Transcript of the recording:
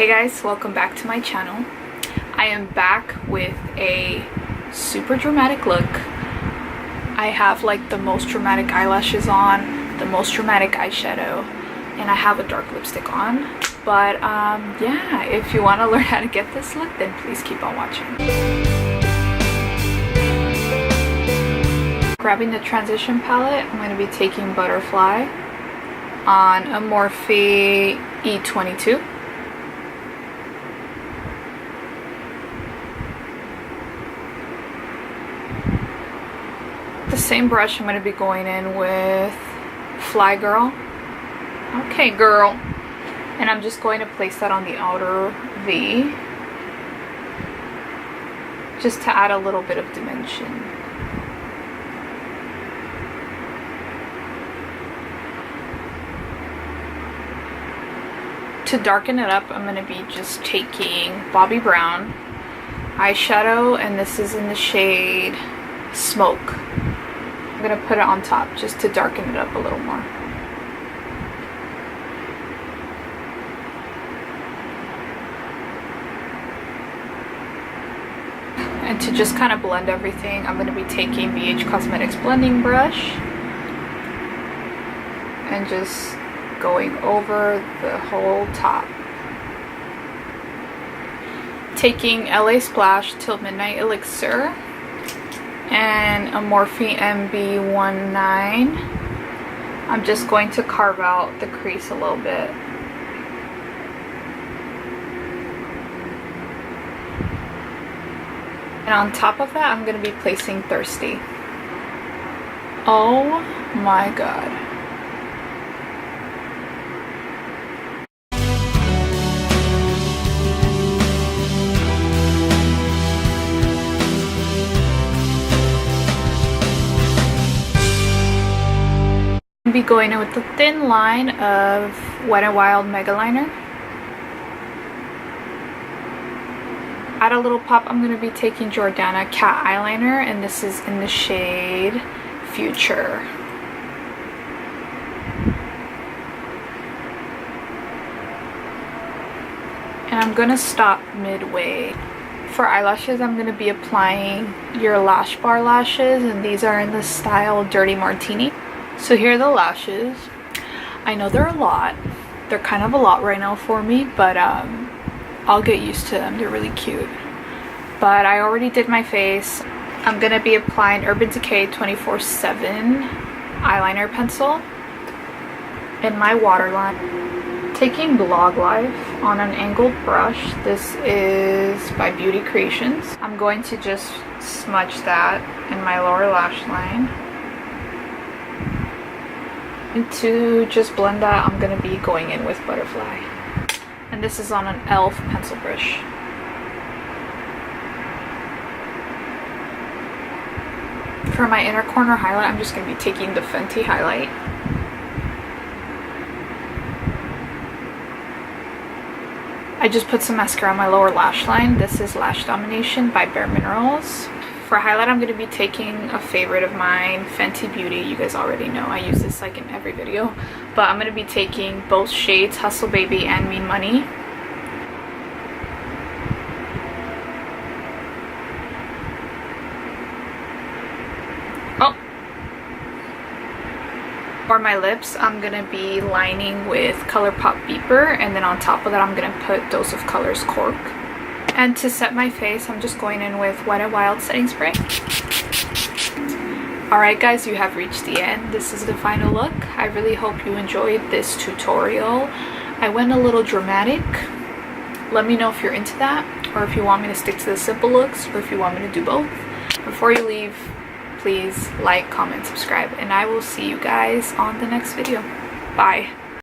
Hey guys, welcome back to my channel. I am back with a super dramatic look. I have like the most dramatic eyelashes on, the most dramatic eyeshadow, and I have a dark lipstick on. But yeah, if you want to learn how to get this look, then please keep on watching. Grabbing the transition palette, I'm going to be taking Butterfly on a Morphe E22. The same brush I'm going to be going in with Fly Girl. Okay, girl. And I'm just going to place that on the outer V, just to add a little bit of dimension. To darken it up, I'm going to be just taking Bobbi Brown eyeshadow, and this is in the shade Smoke. I'm going to put it on top just to darken it up a little more. And to just kind of blend everything, I'm going to be taking BH Cosmetics blending brush and just going over the whole top. Taking LA Splash Till Midnight Elixir and a Morphe MB19. I'm just going to carve out the crease a little bit. And on top of that, I'm going to be placing Thirsty. Oh my god. Be going in with the thin line of Wet n Wild Mega Liner. Add a little pop, I'm going to be taking Jordana Cat Eyeliner, and this is in the shade Future. And I'm going to stop midway. For eyelashes, I'm going to be applying your Lash Bar lashes, and these are in the style Dirty Martini. So here are the lashes. I know they're a lot. They're kind of a lot right now for me, but I'll get used to them. They're really cute. But I already did my face. I'm going to be applying Urban Decay 24/7 eyeliner pencil in my waterline. Taking Blog Life on an angled brush. This is by Beauty Creations. I'm going to just smudge that in my lower lash line. And to just blend that, I'm going to be going in with Butterfly. And this is on an e.l.f. pencil brush. For my inner corner highlight, I'm just going to be taking the Fenty highlight. I just put some mascara on my lower lash line. This is Lash Domination by Bare Minerals. For highlight, I'm going to be taking a favorite of mine, Fenty Beauty. You guys already know I use this like in every video. But I'm going to be taking both shades, Hustle Baby and Mean Money. Oh! For my lips, I'm going to be lining with ColourPop Beeper. And then on top of that, I'm going to put Dose of Colors Cork. And to set my face, I'm just going in with Wet n Wild setting spray. Alright guys, you have reached the end. This is the final look. I really hope you enjoyed this tutorial. I went a little dramatic. Let me know if you're into that, or if you want me to stick to the simple looks, or if you want me to do both. Before you leave, please like, comment, subscribe, and I will see you guys on the next video. Bye.